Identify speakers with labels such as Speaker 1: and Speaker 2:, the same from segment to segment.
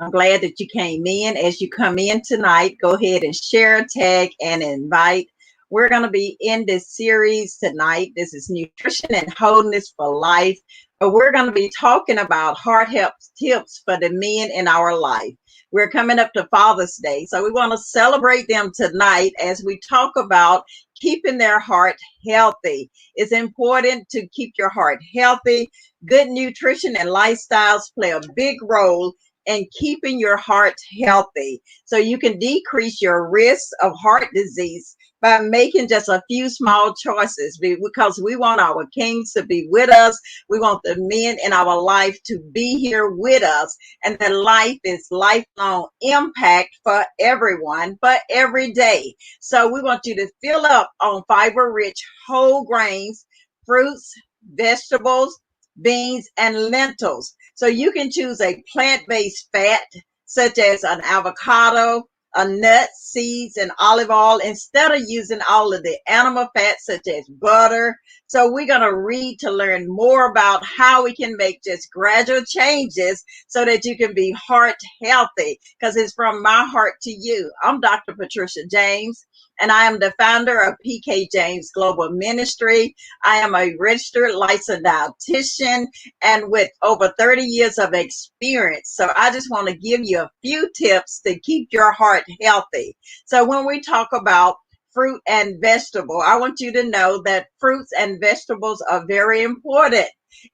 Speaker 1: I'm glad that you came in. As you come in tonight, go ahead and share, tag, and invite. We're going to be in this series tonight. This is Nutrition and Wholeness for Life. But we're going to be talking about heart health tips for the men in our life. We're coming up to Father's Day, so we want to celebrate them tonight as we talk about keeping their heart healthy. It's important to keep your heart healthy. Good nutrition and lifestyles play a big role and keeping your heart healthy so you can decrease your risk of heart disease by making just a few small choices, because we want our kings to be with us. We want the men in our life to be here with us, and that life is lifelong impact for everyone, but every day. So we want you to fill up on fiber rich whole grains, fruits, vegetables, beans, and lentils. So you can choose a plant-based fat such as an avocado, a nut, seeds, and olive oil instead of using all of the animal fats such as butter. So we're going to read to learn more about how we can make just gradual changes so that you can be heart healthy, because it's from my heart to you. I'm Dr. Patricia James, and I am the founder of PK James Global Ministry. I am a registered licensed dietitian and with over 30 years of experience. So I just want to give you a few tips to keep your heart healthy. So when we talk about fruit and vegetable, I want you to know that fruits and vegetables are very important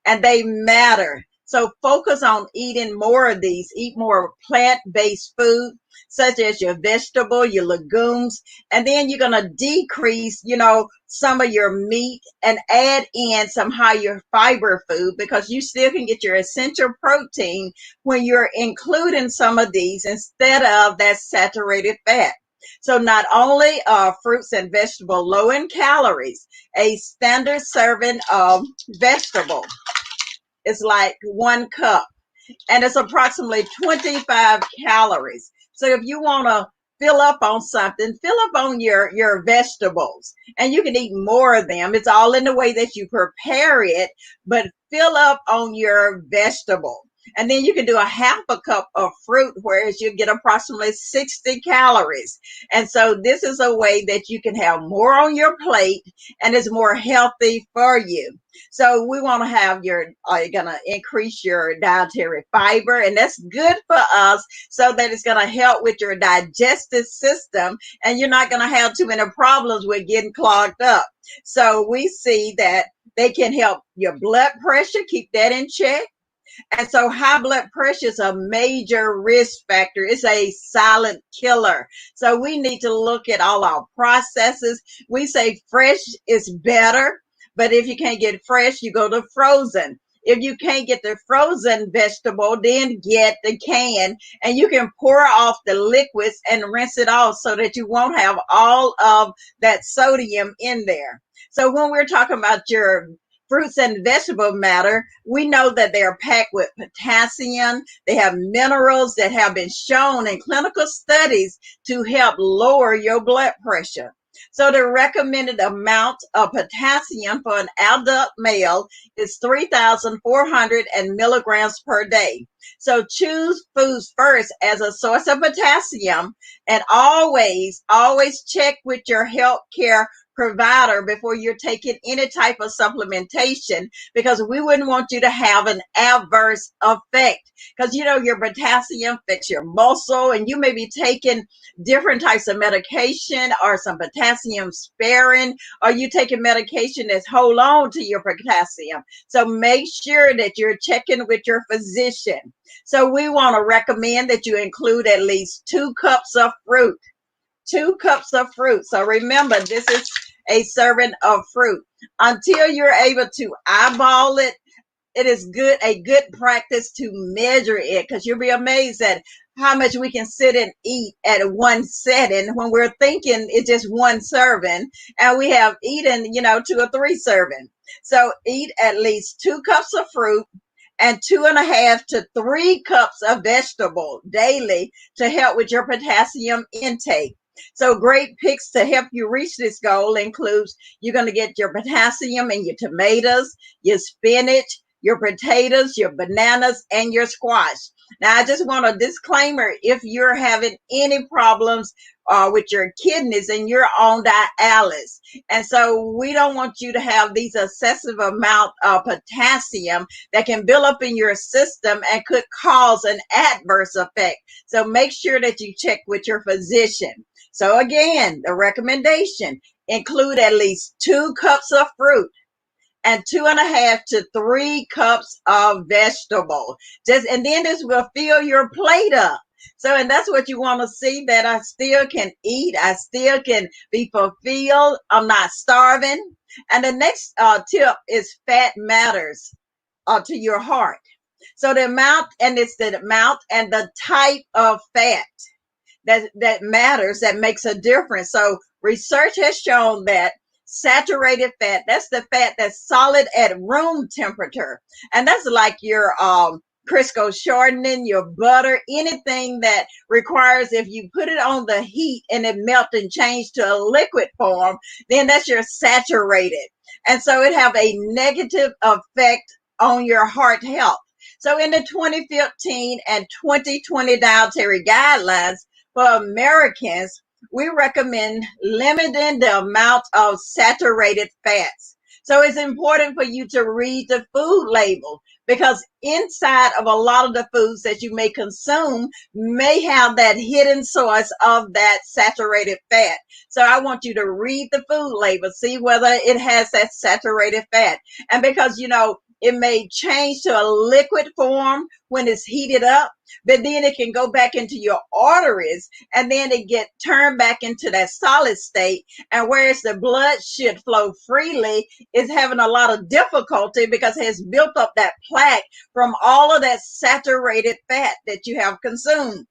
Speaker 1: and they matter. So focus on eating more of these. Eat more plant-based food, such as your vegetable, your legumes, and then you're going to decrease, some of your meat and add in some higher fiber food, because you still can get your essential protein when you're including some of these instead of that saturated fat. So not only are fruits and vegetables low in calories, a standard serving of vegetable is like 1 cup, and it's approximately 25 calories. So if you want to fill up on something, fill up on your vegetables, and you can eat more of them. It's all in the way that you prepare it, but fill up on your vegetable. And then you can do a 1/2 cup of fruit, whereas you get approximately 60 calories. And so this is a way that you can have more on your plate and it's more healthy for you. So we want to have you're going to increase your dietary fiber, and that's good for us so that it's going to help with your digestive system, and you're not going to have too many problems with getting clogged up. So we see that they can help your blood pressure, keep that in check. And so high blood pressure is a major risk factor. It's a silent killer. So we need to look at all our processes. We say fresh is better, but if you can't get fresh, you go to frozen. If you can't get the frozen vegetable, then get the can, and you can pour off the liquids and rinse it off so that you won't have all of that sodium in there. So when we're talking about your fruits and vegetable matter, we know that they are packed with potassium. They have minerals that have been shown in clinical studies to help lower your blood pressure. So the recommended amount of potassium for an adult male is 3,400 milligrams per day. So choose foods first as a source of potassium, and always check with your health care provider before you're taking any type of supplementation, because we wouldn't want you to have an adverse effect, because your potassium affects your muscle, and you may be taking different types of medication or some potassium sparing, or you taking medication that's hold on to your potassium. So make sure that you're checking with your physician. So we want to recommend that you include at least 2 cups of fruit. 2 cups of fruit. So remember, this is a serving of fruit. Until you're able to eyeball it, it is a good practice to measure it, because you'll be amazed at how much we can sit and eat at one setting when we're thinking it's just one serving, and we have eaten, 2 or 3 serving. So eat at least 2 cups of fruit and 2.5 to 3 cups of vegetable daily to help with your potassium intake. So great picks to help you reach this goal includes you're going to get your potassium in your tomatoes, your spinach, your potatoes, your bananas, and your squash. Now, I just want a disclaimer: if you're having any problems with your kidneys and you're on dialysis, and so we don't want you to have these excessive amount of potassium that can build up in your system and could cause an adverse effect. So make sure that you check with your physician. So again, the recommendation: include at least 2 cups of fruit and 2.5 to 3 cups of vegetable. And then this will fill your plate up. So, and that's what you want to see, that I still can eat. I still can be fulfilled. I'm not starving. And the next tip is fat matters to your heart. So the amount, and it's the amount and the type of fat that matters, that makes a difference. So research has shown that saturated fat, that's the fat that's solid at room temperature, and that's like your Crisco shortening, your butter, anything that requires, if you put it on the heat and it melt and change to a liquid form, then that's your saturated. And so it have a negative effect on your heart health. So in the 2015 and 2020 dietary guidelines for Americans, we recommend limiting the amount of saturated fats. So it's important for you to read the food label, because inside of a lot of the foods that you may consume may have that hidden source of that saturated fat. So I want you to read the food label, see whether it has that saturated fat. And because, it may change to a liquid form when it's heated up, but then it can go back into your arteries, and then it get turned back into that solid state. And whereas the blood should flow freely, it's having a lot of difficulty because it has built up that plaque from all of that saturated fat that you have consumed.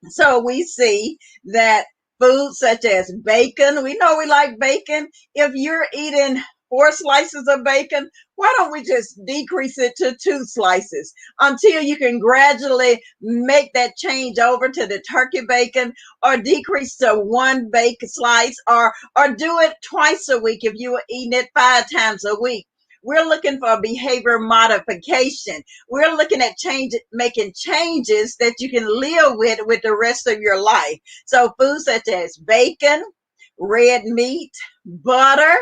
Speaker 1: So we see that foods such as bacon, we know we like bacon. If you're eating 4 slices of bacon, why don't we just decrease it to 2 slices until you can gradually make that change over to the turkey bacon, or decrease to 1 bacon slice, or do it twice a week if you were eating it 5 times a week. We're looking for behavior modification. We're looking at making changes that you can live with the rest of your life. So foods such as bacon, red meat, butter,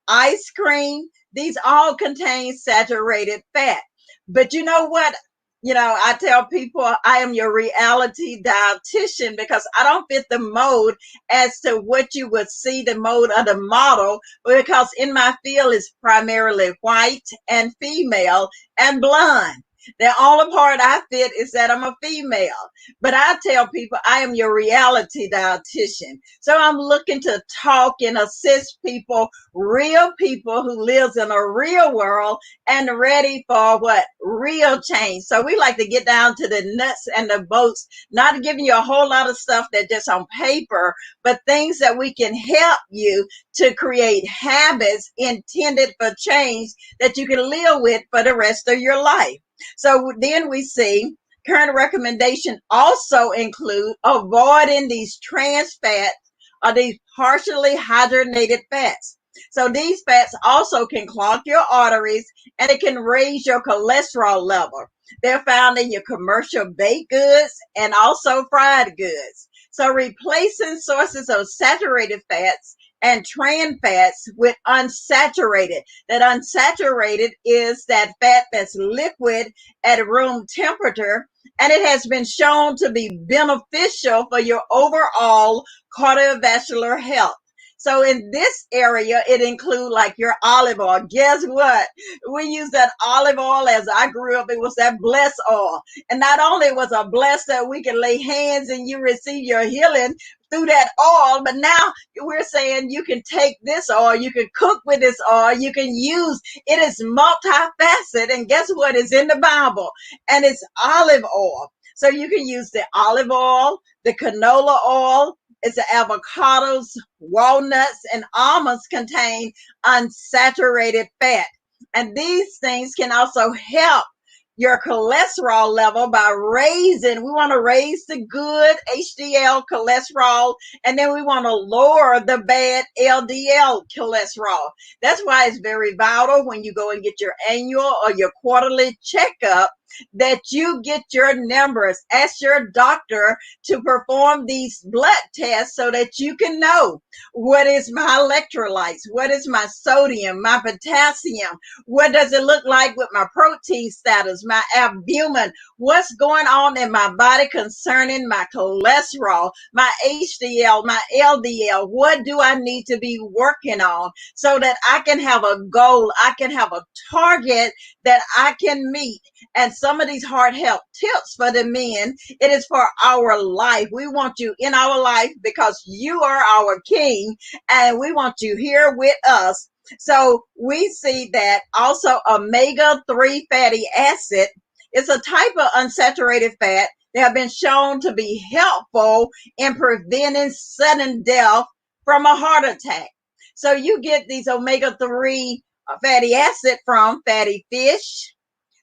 Speaker 1: ice cream, these all contain saturated fat. But you know what? I tell people I am your reality dietitian, because I don't fit the mold as to what you would see the mold of the model, because in my field is primarily white and female and blonde. The only part I fit is that I'm a female. But I tell people I am your reality dietitian. So I'm looking to talk and assist people, real people who lives in a real world and ready for what? Real change. So we like to get down to the nuts and the bolts, not giving you a whole lot of stuff that just on paper, but things that we can help you to create habits intended for change that you can live with for the rest of your life. So then we see current recommendation also include avoiding these trans fats or these partially hydrogenated fats. So these fats also can clog your arteries, and it can raise your cholesterol level. They're found in your commercial baked goods and also fried goods. So replacing sources of saturated fats and trans fats with unsaturated. That unsaturated is that fat that's liquid at room temperature, and it has been shown to be beneficial for your overall cardiovascular health. So in this area, it includes like your olive oil. Guess what? We use that olive oil. As I grew up, it was that blessed oil. And not only was a blessed that we can lay hands and you receive your healing through that oil, but now we're saying you can take this oil, you can cook with this oil, you can use it. Is multifaceted, and guess what is in the Bible? And it's olive oil. So you can use the olive oil, the canola oil. It's the avocados, walnuts, and almonds contain unsaturated fat. And these things can also help your cholesterol level by we want to raise the good HDL cholesterol, and then we want to lower the bad LDL cholesterol. That's why it's very vital when you go and get your annual or your quarterly checkup, that you get your numbers. Ask your doctor to perform these blood tests so that you can know what is my electrolytes, what is my sodium, my potassium, what does it look like with my protein status, my albumin, what's going on in my body concerning my cholesterol, my HDL, my LDL. What do I need to be working on so that I can have a goal, I can have a target that I can meet? And some of these hard health tips for the men, it is for our life. We want you in our life because you are our king and we want you here with us. So we see that also omega-3 fatty acid is a type of unsaturated fat that have been shown to be helpful in preventing sudden death from a heart attack. So you get these omega-3 fatty acid from fatty fish,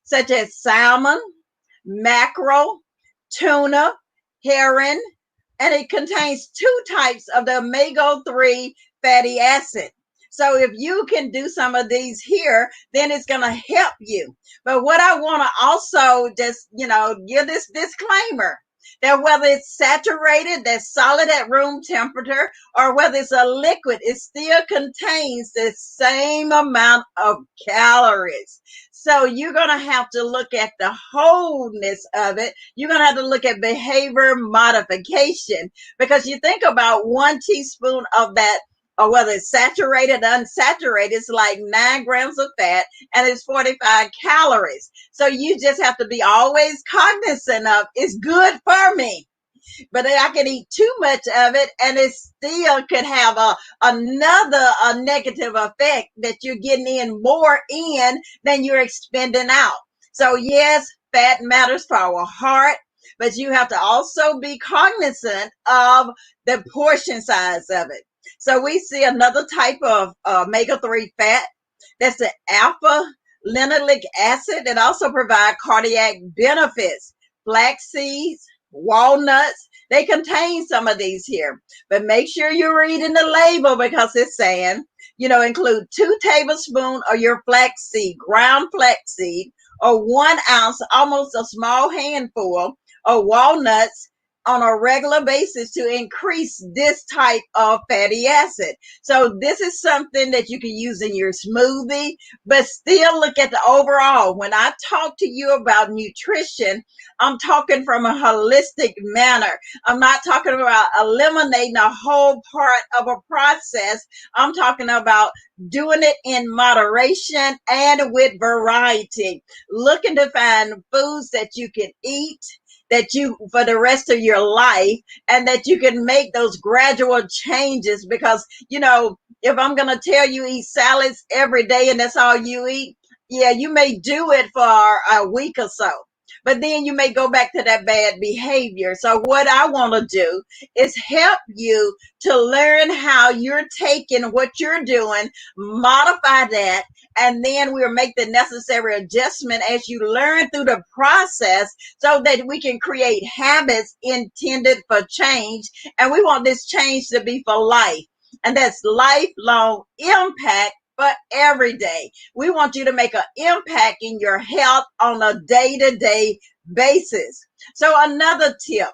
Speaker 1: such as salmon, mackerel, tuna, herring, and it contains two types of the omega-3 fatty acid. So if you can do some of these here, then it's going to help you. But what I want to also just, give this disclaimer that whether it's saturated, that's solid at room temperature, or whether it's a liquid, it still contains the same amount of calories. So you're going to have to look at the wholeness of it. You're going to have to look at behavior modification, because you think about 1 teaspoon of that, or whether it's saturated, unsaturated, it's like 9 grams of fat and it's 45 calories. So you just have to be always cognizant of it's good for me, but I can eat too much of it and it still could have another negative effect that you're getting in more in than you're expending out. So yes, fat matters for our heart, but you have to also be cognizant of the portion size of it. So we see another type of omega-3 fat. That's the alpha linoleic acid that also provide cardiac benefits. Flax seeds, walnuts, they contain some of these here. But make sure you're reading the label, because it's saying, include 2 tablespoons of your flaxseed, ground flaxseed, or 1 ounce, almost a small handful of walnuts on a regular basis to increase this type of fatty acid. So this is something that you can use in your smoothie, but still look at the overall. When I talk to you about nutrition, I'm talking from a holistic manner. I'm not talking about eliminating a whole part of a process. I'm talking about doing it in moderation and with variety. Looking to find foods that you can eat, that you for the rest of your life, and that you can make those gradual changes. Because if I'm going to tell you eat salads every day and that's all you eat, yeah, you may do it for a week or so, but then you may go back to that bad behavior. So what I want to do is help you to learn how you're taking what you're doing, modify that, and then we'll make the necessary adjustment as you learn through the process, so that we can create habits intended for change. And we want this change to be for life. And that's lifelong impact for every day. We want you to make an impact in your health on a day-to-day basis. So another tip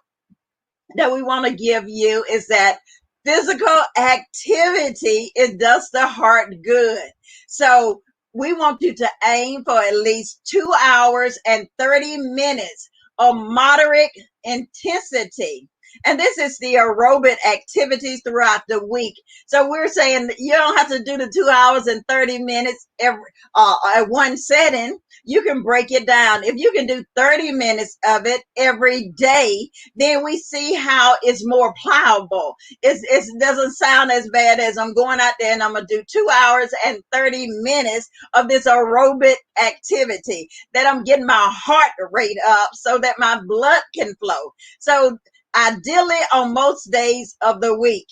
Speaker 1: that we want to give you is that physical activity, it does the heart good. So we want you to aim for at least 2 hours and 30 minutes of moderate intensity. And this is the aerobic activities throughout the week. So we're saying you don't have to do the 2 hours and 30 minutes every at one setting. You can break it down. If you can do 30 minutes of it every day, then we see how it's more pliable. It doesn't sound as bad as I'm going out there and I'm going to do 2 hours and 30 minutes of this aerobic activity, that I'm getting my heart rate up so that my blood can flow. So ideally on most days of the week.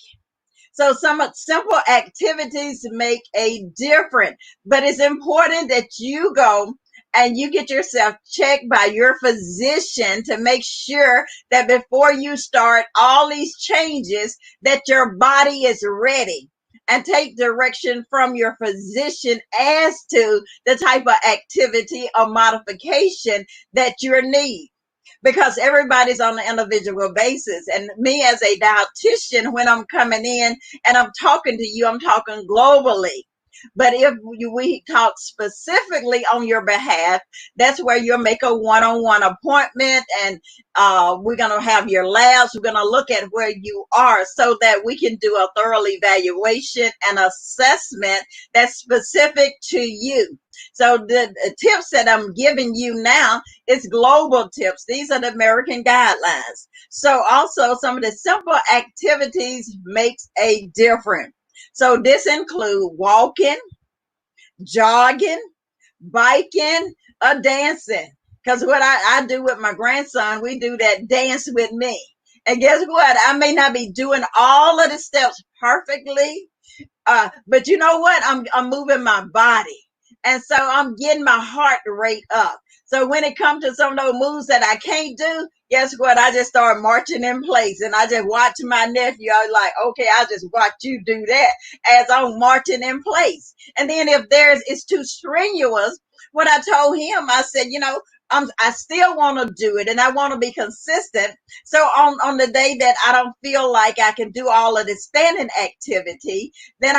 Speaker 1: So some simple activities make a difference, but it's important that you go and you get yourself checked by your physician to make sure that before you start all these changes, that your body is ready. and take direction from your physician as to the type of activity or modification that you need, because everybody's on an individual basis. And me as a dietitian, when I'm coming in and I'm talking to you, I'm talking globally. But if we talk specifically on your behalf, that's where you'll make a one-on-one appointment, and we're going to have your labs. We're going to look at where you are so that we can do a thorough evaluation and assessment that's specific to you. So the tips that I'm giving you now is global tips. These are the American guidelines. So also some of the simple activities makes a difference. So this include walking, jogging, biking, or dancing. Because what I do with my grandson, we do that dance with me. And guess what? I may not be doing all of the steps perfectly, but you know what? I'm moving my body. And so I'm getting my heart rate up. So when it comes to some of those moves that I can't do, guess what? I just start marching in place, and I just watch my nephew. I was like, okay, I'll just watch you do that as I'm marching in place. And then if it's too strenuous, what I told him, I said, I still want to do it and I want to be consistent. So on the day that I don't feel like I can do all of the standing activity, then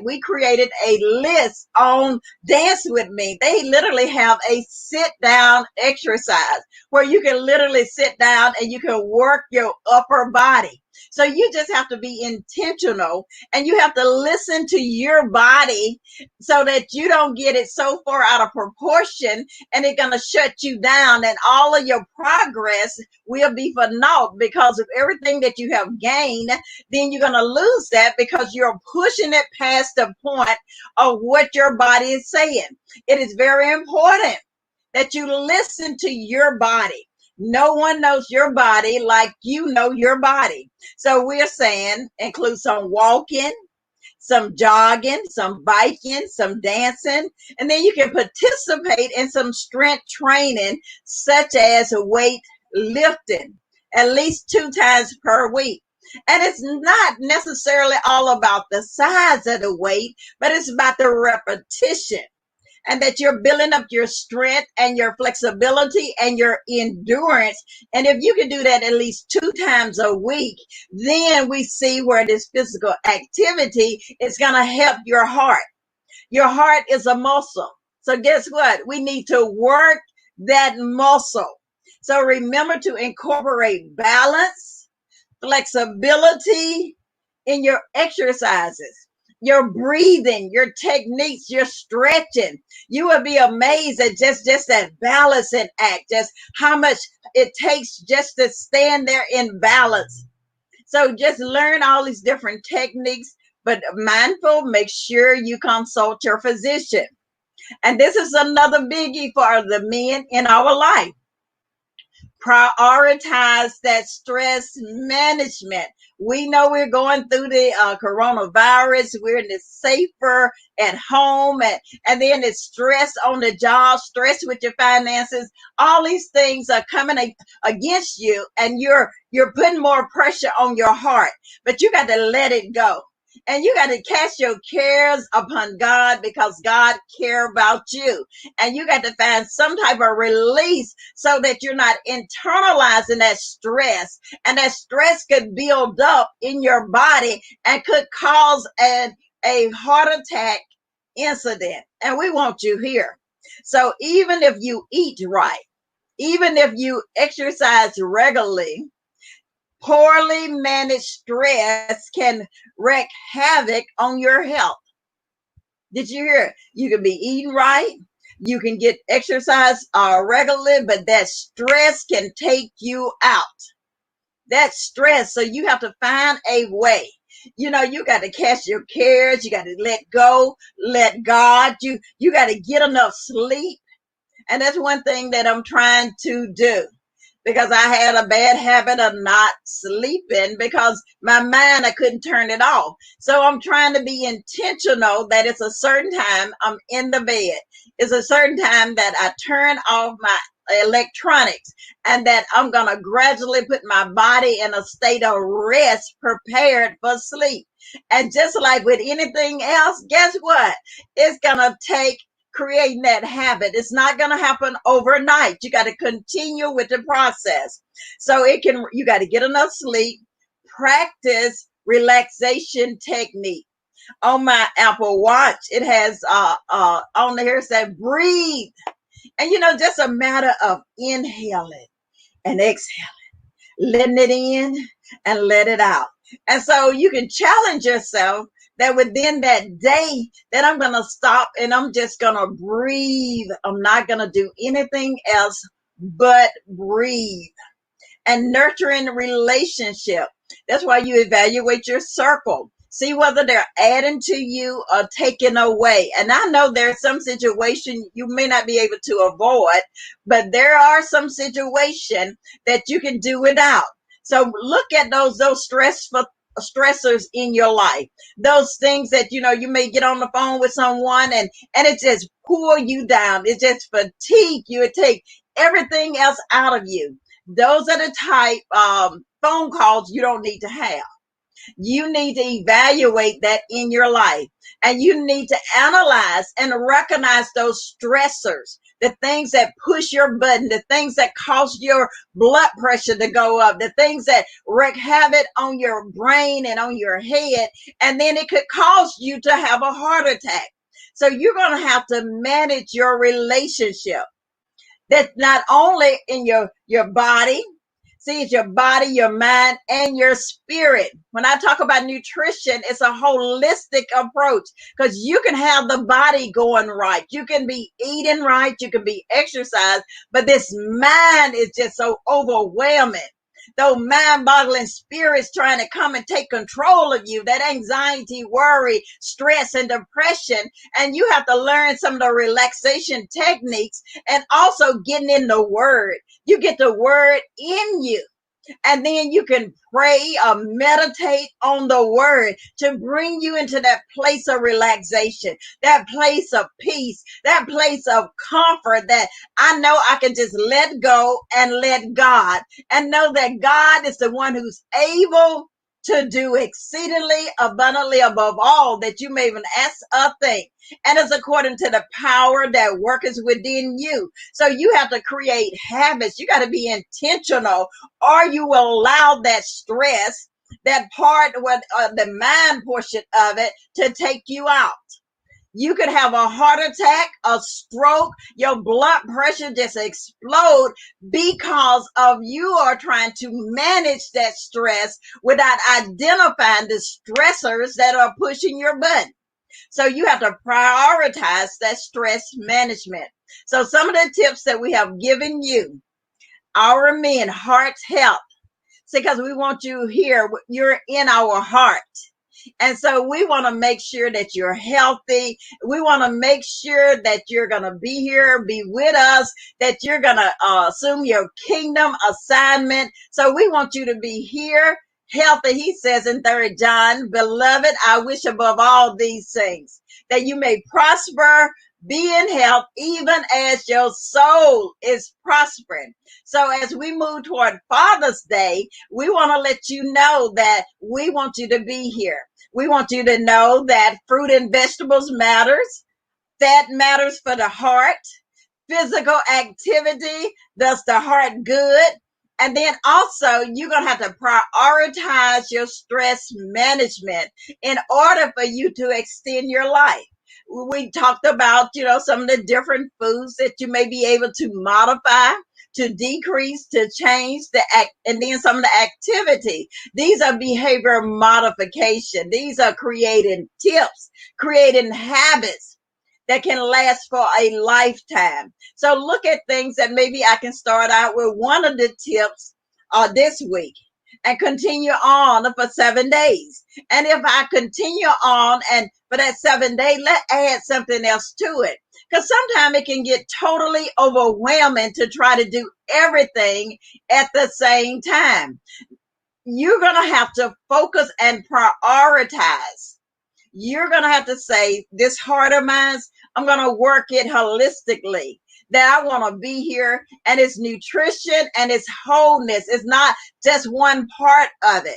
Speaker 1: we created a list on Dance With Me. They literally have a sit down exercise where you can literally sit down and you can work your upper body. So you just have to be intentional, and you have to listen to your body so that you don't get it so far out of proportion and it's going to shut you down, and all of your progress will be for naught, because of everything that you have gained. Then you're going to lose that because you're pushing it past the point of what your body is saying. It is very important that you listen to your body. No one knows your body like you know your body. So we're saying include some walking, some jogging, some biking, some dancing, and then you can participate in some strength training, such as weight lifting, at least 2 times per week. And it's not necessarily all about the size of the weight, but it's about the repetition, and that you're building up your strength and your flexibility and your endurance. And if you can do that at least 2 times a week, then we see where this physical activity is going to help your heart. Your heart is a muscle. So guess what? We need to work that muscle. So remember to incorporate balance, flexibility in your exercises, your breathing, your techniques, your stretching. You will be amazed at just that balancing act, just how much it takes just to stand there in balance. So just learn all these different techniques, but mindful, make sure you consult your physician. And this is another biggie for the men in our life. Prioritize that stress management. We know we're going through the coronavirus. We're in the safer at home, and then it's stress on the job, stress with your finances. All these things are coming against you, and you're putting more pressure on your heart. But you got to let it go. And you got to cast your cares upon God, because God cares about you. And you got to find some type of release so that you're not internalizing that stress. And that stress could build up in your body and could cause a heart attack incident. And we want you here. So even if you eat right, even if you exercise regularly, poorly managed stress can wreak havoc on your health. Did you hear? You can be eating right. You can get exercise regularly, but that stress can take you out. That stress. So you have to find a way. You got to cast your cares. You got to let go, let God. You got to get enough sleep. And that's one thing that I'm trying to do, because I had a bad habit of not sleeping because my mind, I couldn't turn it off. So I'm trying to be intentional that it's a certain time I'm in the bed. It's a certain time that I turn off my electronics, and that I'm going to gradually put my body in a state of rest, prepared for sleep. And just like with anything else, guess what? It's going to take creating that habit. It's not going to happen overnight. You got to continue with the process. So you got to get enough sleep, practice relaxation technique. On my Apple Watch, it has on here said breathe. And just a matter of inhaling and exhaling, letting it in and let it out. And so you can challenge yourself that within that day that I'm going to stop and I'm just going to breathe. I'm not going to do anything else but breathe. And nurturing relationship. That's why you evaluate your circle. See whether they're adding to you or taking away. And I know there's some situation you may not be able to avoid, but there are some situations that you can do without. So look at those stressors in your life. Those things that you may get on the phone with someone and it just pull you down. It just fatigue you. It take everything else out of you. Those are the type phone calls you don't need to have. You need to evaluate that in your life, and you need to analyze and recognize those stressors, the things that push your button, the things that cause your blood pressure to go up, the things that wreak havoc on your brain and on your head, and then it could cause you to have a heart attack. So you're going to have to manage your relationship. That's not only in your body. See, it's your body, your mind, and your spirit. When I talk about nutrition, it's a holistic approach because you can have the body going right. You can be eating right. You can be exercised, but this mind is just so overwhelming. Those mind-boggling spirits trying to come and take control of you, that anxiety, worry, stress, and depression. And you have to learn some of the relaxation techniques and also getting in the word. You get the word in you. And then you can pray or meditate on the word to bring you into that place of relaxation, that place of peace, that place of comfort that I know I can just let go and let God and know that God is the one who's able to do exceedingly abundantly above all that you may even ask or think. And it's according to the power that worketh within you. So you have to create habits. You got to be intentional, or you will allow that stress, that part with the mind portion of it, to take you out. You could have a heart attack, a stroke, your blood pressure just explode because of you are trying to manage that stress without identifying the stressors that are pushing your button. So you have to prioritize that stress management. So some of the tips that we have given you, our men, heart's health. See, because we want you here, you're in our heart. And so we want to make sure that you're healthy. We want to make sure that you're going to be here, be with us, that you're going to assume your kingdom assignment. So we want you to be here, healthy. He says in 3 John, beloved, I wish above all these things that you may prosper, be in health, even as your soul is prospering. So as we move toward Father's Day, we want to let you know that we want you to be here. We want you to know that fruit and vegetables matters. Fat matters for the heart. Physical activity does the heart good. And then also you're going to have to prioritize your stress management in order for you to extend your life. We talked about, some of the different foods that you may be able to modify, to decrease, to change and then some of the activity. These are behavior modification. These are creating tips, creating habits that can last for a lifetime. So look at things that maybe I can start out with one of the tips this week and continue on for 7 days. And if I continue on and for that 7 days, let's add something else to it. Because sometimes it can get totally overwhelming to try to do everything at the same time. You're going to have to focus and prioritize. You're going to have to say, this heart of mine, I'm going to work it holistically. that I want to be here, and it's nutrition and it's wholeness. It's not just one part of it.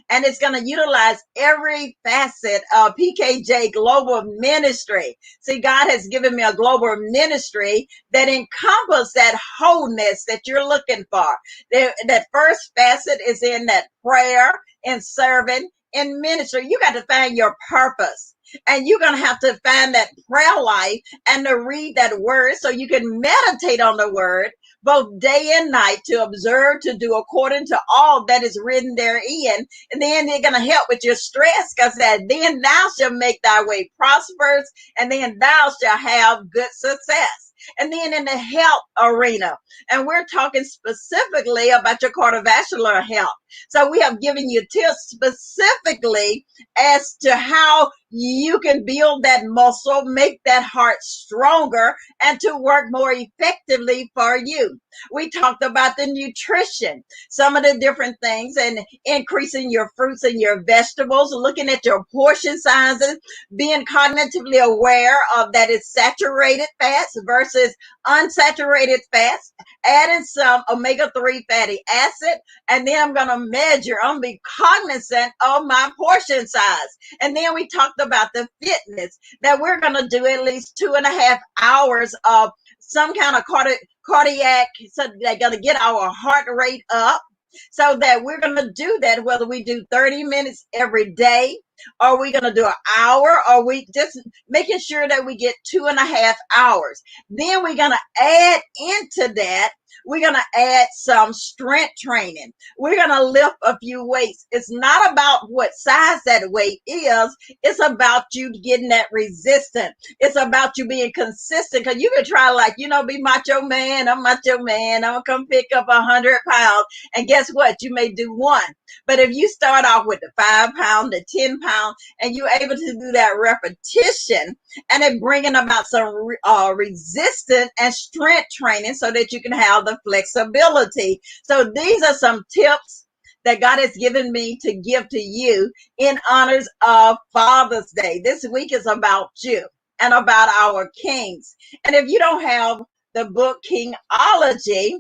Speaker 1: And it's going to utilize every facet of PKJ Global Ministry. See, God has given me a global ministry that encompasses that wholeness that you're looking for. That first facet is in that prayer and serving in ministry. You got to find your purpose. And you're going to have to find that prayer life and to read that word so you can meditate on the word both day and night, to observe, to do according to all that is written therein. And then they're going to help with your stress, because that then thou shalt make thy way prosperous, and then thou shalt have good success. And then in the health arena, and we're talking specifically about your cardiovascular health. So we have given you tips specifically as to how you can build that muscle, make that heart stronger, and to work more effectively for you. We talked about the nutrition, some of the different things, and increasing your fruits and your vegetables, looking at your portion sizes, being cognitively aware of that it's saturated fats versus unsaturated fats, adding some omega-3 fatty acid, and then I'm going to measure, I'm going to be cognizant of my portion size. And then we talked about the fitness, that we're going to do at least 2.5 hours of some kind of cardiac, so they're going to get our heart rate up, so that we're going to do that, whether we do 30 minutes every day, or we're going to do an hour, or we just making sure that we get 2.5 hours. Then we're going to add into that, we're going to add some strength training. We're going to lift a few weights. It's not about what size that weight is. It's about you getting that resistance. It's about you being consistent, because you can try, like, be macho man. I'm macho man. I'm going to come pick up 100 pounds. And guess what? You may do one. But if you start off with the 5 pound, the 10 pound, and you're able to do that repetition, and it bringing about some resistance and strength training, so that you can have the flexibility. So these are some tips that God has given me to give to you in honors of Father's Day. This week is about you and about our kings. And if you don't have the book Kingology,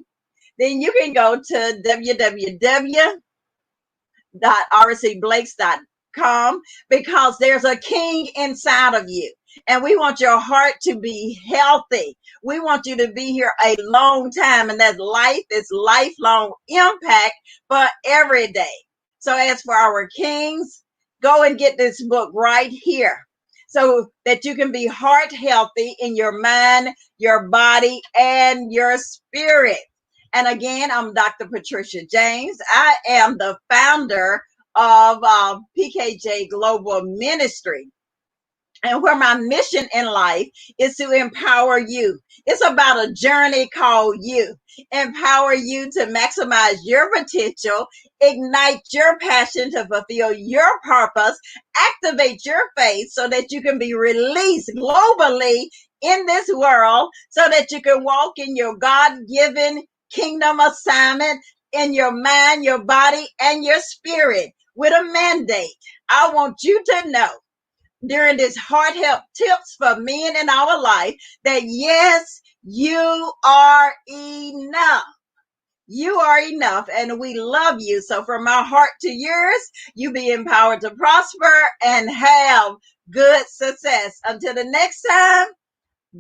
Speaker 1: then you can go to www.rcblakes.com, because there's a king inside of you. And we want your heart to be healthy. We want you to be here a long time. And that life is lifelong impact for every day. So as for our kings, go and get this book right here, so that you can be heart healthy in your mind, your body, and your spirit. And again, I'm Dr. Patricia James. I am the founder of PKJ Global Ministry, and where my mission in life is to empower you. It's about a journey called you. Empower you to maximize your potential, ignite your passion to fulfill your purpose, activate your faith so that you can be released globally in this world, so that you can walk in your God-given kingdom assignment in your mind, your body, and your spirit with a mandate. I want you to know, during this heart help tips for men in our life, that yes, you are enough. You are enough, and we love you. So from my heart to yours, you be empowered to prosper and have good success. Until the next time,